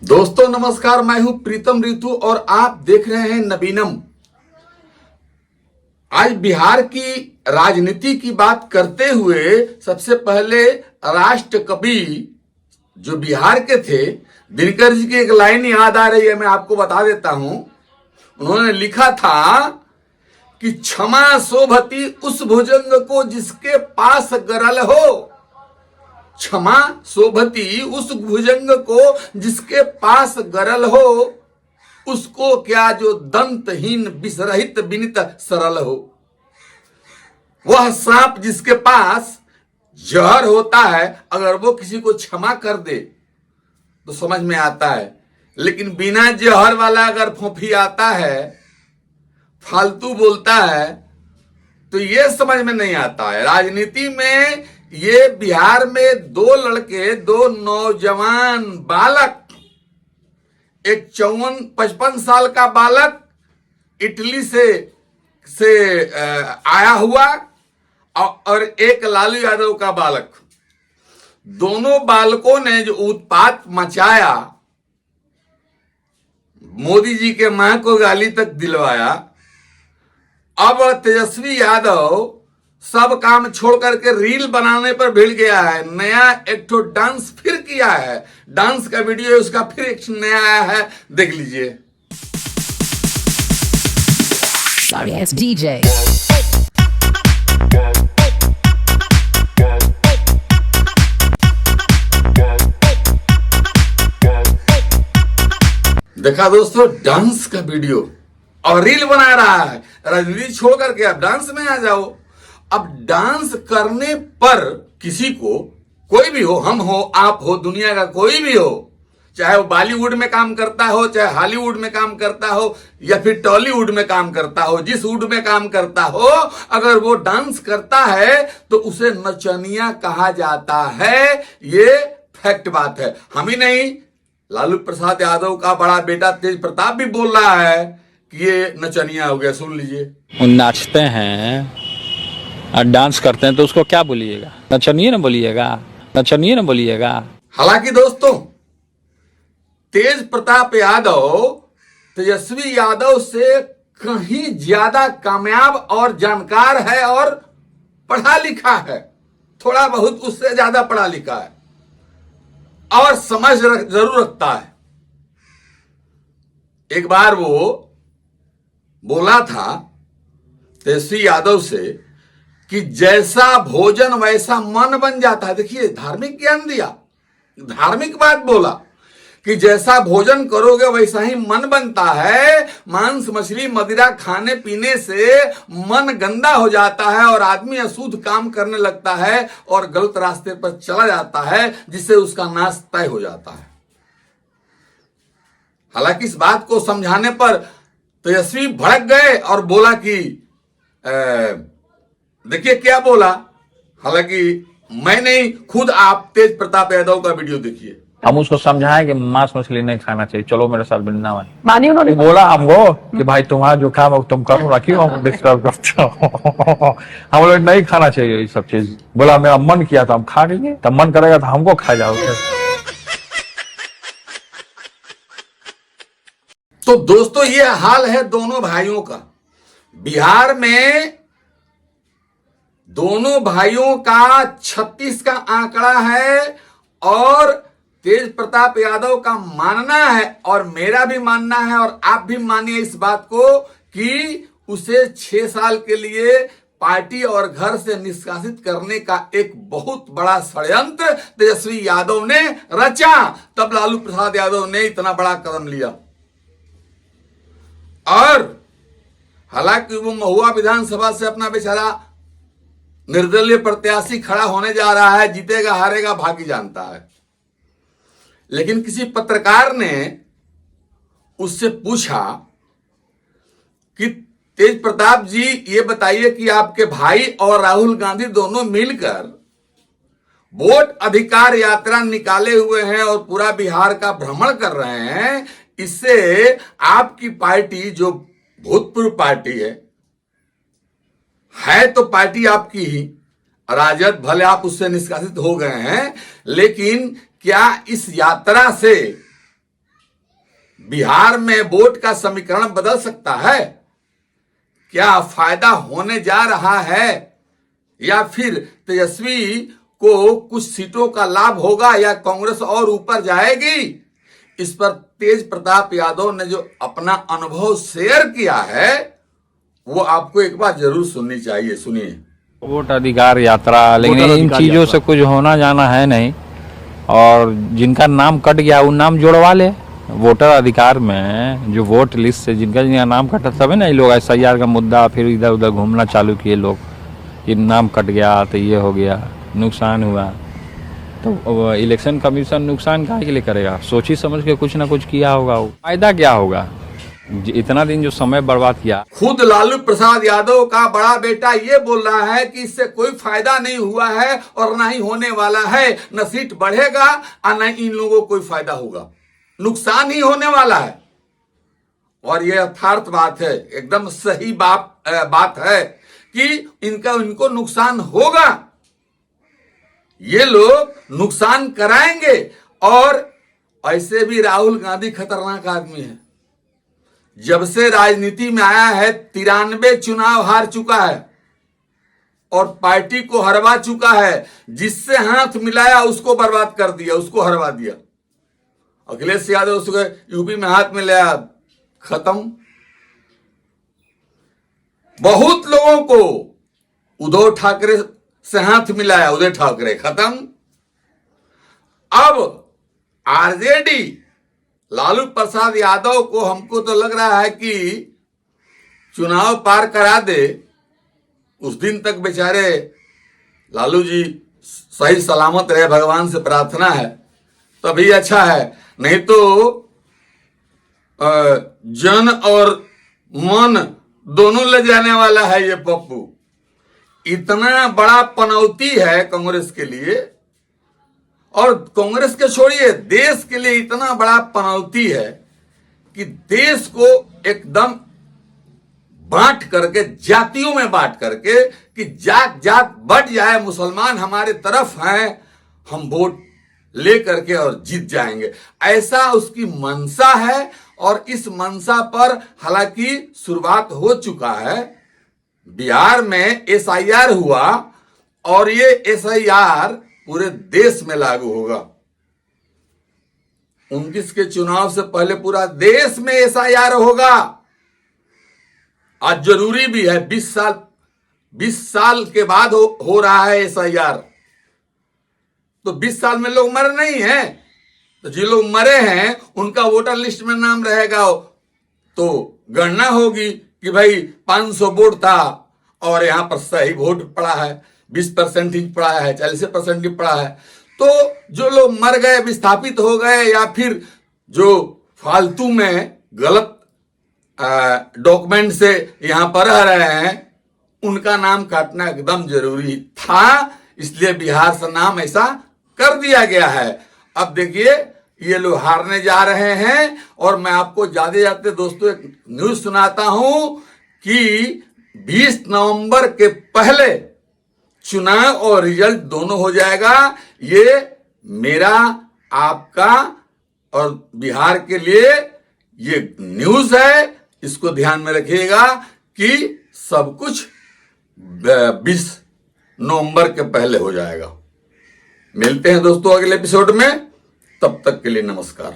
दोस्तों नमस्कार, मैं हूं प्रीतम ऋतु और आप देख रहे हैं नवीनम। आज बिहार की राजनीति की बात करते हुए सबसे पहले राष्ट्र कवि जो बिहार के थे दिनकर जी की एक लाइन याद आ रही है, मैं आपको बता देता हूं। उन्होंने लिखा था कि क्षमा शोभती उस भुजंग को जिसके पास गरल हो। क्षमा शोभती उस भुजंग को जिसके पास गरल हो, उसको क्या जो दंतहीन विषरहित विनित सरल हो। वह सांप जिसके पास जहर होता है, अगर वो किसी को क्षमा कर दे तो समझ में आता है, लेकिन बिना जहर वाला अगर फोफी आता है, फालतू बोलता है, तो ये समझ में नहीं आता है। राजनीति में ये बिहार में दो लड़के, दो नौजवान बालक, एक 54-55 साल का बालक इटली से आया हुआ और एक लालू यादव का बालक, दोनों बालकों ने जो उत्पात मचाया, मोदी जी के मां को गाली तक दिलवाया। अब तेजस्वी यादव सब काम छोड़ करके रील बनाने पर भिड़ गया है। नया एक तो डांस फिर किया है, डांस का वीडियो उसका फिर एक नया आया है, देख लीजिए। Sorry, it's DJ. देखा दोस्तों, डांस का वीडियो और रील बना रहा है। राजनीति छोड़ करके अब डांस में आ जाओ। अब डांस करने पर किसी को, कोई भी हो, हम हो, आप हो, दुनिया का कोई भी हो, चाहे वो बॉलीवुड में काम करता हो, चाहे हॉलीवुड में काम करता हो, या फिर टॉलीवुड में काम करता हो, जिस वुड में काम करता हो, अगर वो डांस करता है तो उसे नचनिया कहा जाता है। ये फैक्ट बात है, हम ही नहीं, लालू प्रसाद यादव का बड़ा बेटा तेज प्रताप भी बोल रहा है कि ये नचनिया हो गया। सुन लीजिए। वो नाचते हैं और डांस करते हैं तो उसको क्या बोलिएगा? नचनिए ना बोलिएगा, नचनिए ना बोलिएगा। हालांकि दोस्तों, तेज प्रताप यादव तेजस्वी यादव से कहीं ज्यादा कामयाब और जानकार है और पढ़ा लिखा है, थोड़ा बहुत उससे ज्यादा पढ़ा लिखा है और समझ जरूर रखता है। एक बार वो बोला था तेजस्वी यादव से कि जैसा भोजन वैसा मन बन जाता है। देखिए, धार्मिक ज्ञान दिया, धार्मिक बात बोला कि जैसा भोजन करोगे वैसा ही मन बनता है। मांस मछली मदिरा खाने पीने से मन गंदा हो जाता है और आदमी अशुद्ध काम करने लगता है और गलत रास्ते पर चला जाता है, जिससे उसका नाश तय हो जाता है। हालांकि इस बात को समझाने पर तेजस्वी भड़क गए और बोला कि देखिए क्या बोला। हालांकि मैं नहीं, खुद आप तेज प्रताप यादव का वीडियो देखिए। हम उसको समझाएं कि मांस मछली नहीं खाना चाहिए, चलो मेरे साथ वृंदावन। मानी उन्होंने बोला हमको कि भाई तुम्हारा जो काम है तुम करो ना, क्यों हम डिस्टर्ब करते हो। हम लोग नहीं खाना चाहिए ये सब चीज। बोला मेरा मन किया था, हम खा लेंगे, तब मन करेगा तो हमको खा जाओगे। तो दोस्तों, ये हाल है दोनों भाइयों का। बिहार में दोनों भाइयों का 36 का आंकड़ा है और तेज प्रताप यादव का मानना है और मेरा भी मानना है और आप भी मानिए इस बात को कि उसे 6 साल के लिए पार्टी और घर से निष्कासित करने का एक बहुत बड़ा षड्यंत्र तेजस्वी यादव ने रचा। तब लालू प्रसाद यादव ने इतना बड़ा कदम लिया। और हालांकि वो महुआ विधानसभा से अपना बेचारा निर्दलीय प्रत्याशी खड़ा होने जा रहा है, जीतेगा हारेगा भाग्य जानता है, लेकिन किसी पत्रकार ने उससे पूछा कि तेज प्रताप जी, ये बताइए कि आपके भाई और राहुल गांधी दोनों मिलकर वोट अधिकार यात्रा निकाले हुए हैं और पूरा बिहार का भ्रमण कर रहे हैं, इससे आपकी पार्टी जो भूतपूर्व पार्टी है तो पार्टी आपकी ही, राजद, भले आप उससे निष्कासित हो गए हैं, लेकिन क्या इस यात्रा से बिहार में वोट का समीकरण बदल सकता है? क्या फायदा होने जा रहा है, या फिर तेजस्वी को कुछ सीटों का लाभ होगा, या कांग्रेस और ऊपर जाएगी? इस पर तेज प्रताप यादव ने जो अपना अनुभव शेयर किया है वो आपको एक बार जरूर सुननी चाहिए। सुनिए। वोट अधिकार यात्रा, लेकिन वोटर इन अधिकार चीजों यात्रा। से कुछ होना जाना है नहीं। और जिनका नाम कट गया वो नाम जोड़वा ले। वोटर अधिकार में जो वोट लिस्ट से जिनका नाम कटा, तभी ना ये लोग SIR का मुद्दा फिर इधर उधर घूमना चालू किए लोग, ये नाम कट गया तो ये हो गया, नुकसान हुआ। तो इलेक्शन कमीशन नुकसान काहे के लिए करेगा? सोची समझ के कुछ ना कुछ किया होगा। वो फायदा क्या होगा? इतना दिन जो समय बर्बाद किया। खुद लालू प्रसाद यादव का बड़ा बेटा ये बोल रहा है कि इससे कोई फायदा नहीं हुआ है और ना ही होने वाला है, न सीट बढ़ेगा और न इन लोगों को कोई फायदा होगा, नुकसान ही होने वाला है। और ये यथार्थ बात है, एकदम सही बात है कि इनको नुकसान होगा। ये लोग नुकसान कराएंगे। और ऐसे भी राहुल गांधी खतरनाक आदमी है। जब से राजनीति में आया है 93 चुनाव हार चुका है और पार्टी को हरवा चुका है। जिससे हाथ मिलाया उसको बर्बाद कर दिया, उसको हरवा दिया। अखिलेश यादव उसको यूपी में हाथ मिलाया, खत्म। बहुत लोगों को उद्धव ठाकरे से हाथ मिलाया, उदय ठाकरे, खत्म। अब आरजेडी लालू प्रसाद यादव को हमको तो लग रहा है कि चुनाव पार करा दे। उस दिन तक बेचारे लालू जी सही सलामत रहे, भगवान से प्रार्थना है, तभी अच्छा है। नहीं तो जन और मन दोनों ले जाने वाला है ये पप्पू। इतना बड़ा पनौती है कांग्रेस के लिए, और कांग्रेस के छोड़िए देश के लिए इतना बड़ा पनौती है कि देश को एकदम बांट करके, जातियों में बांट करके, कि जात जात बढ़ जाए, मुसलमान हमारे तरफ हैं, हम वोट ले करके और जीत जाएंगे, ऐसा उसकी मंशा है। और इस मंशा पर हालांकि शुरुआत हो चुका है। बिहार में SIR हुआ और ये SIR पूरे देश में लागू होगा। 29 के चुनाव से पहले पूरा देश में SIR होगा। आज जरूरी भी है, 20 साल के बाद हो रहा है SIR। तो 20 साल में लोग मरे नहीं हैं, तो जो लोग मरे हैं उनका वोटर लिस्ट में नाम रहेगा। तो गणना होगी कि भाई 500 वोट था और यहां पर सही वोट पड़ा है, 20% ही पड़ा है, 40% ही पड़ा है। तो जो लोग मर गए, विस्थापित हो गए, या फिर जो फालतू में गलत डॉक्यूमेंट से यहां पर रह रहे हैं, उनका नाम काटना एकदम जरूरी था। इसलिए बिहार से नाम ऐसा कर दिया गया है। अब देखिए ये लोग हारने जा रहे हैं। और मैं आपको जाते जाते दोस्तों एक न्यूज सुनाता हूं कि 20 नवंबर के पहले चुनाव और रिजल्ट दोनों हो जाएगा। ये मेरा, आपका और बिहार के लिए ये न्यूज है। इसको ध्यान में रखिएगा कि सब कुछ 20 नवंबर के पहले हो जाएगा। मिलते हैं दोस्तों अगले एपिसोड में, तब तक के लिए नमस्कार।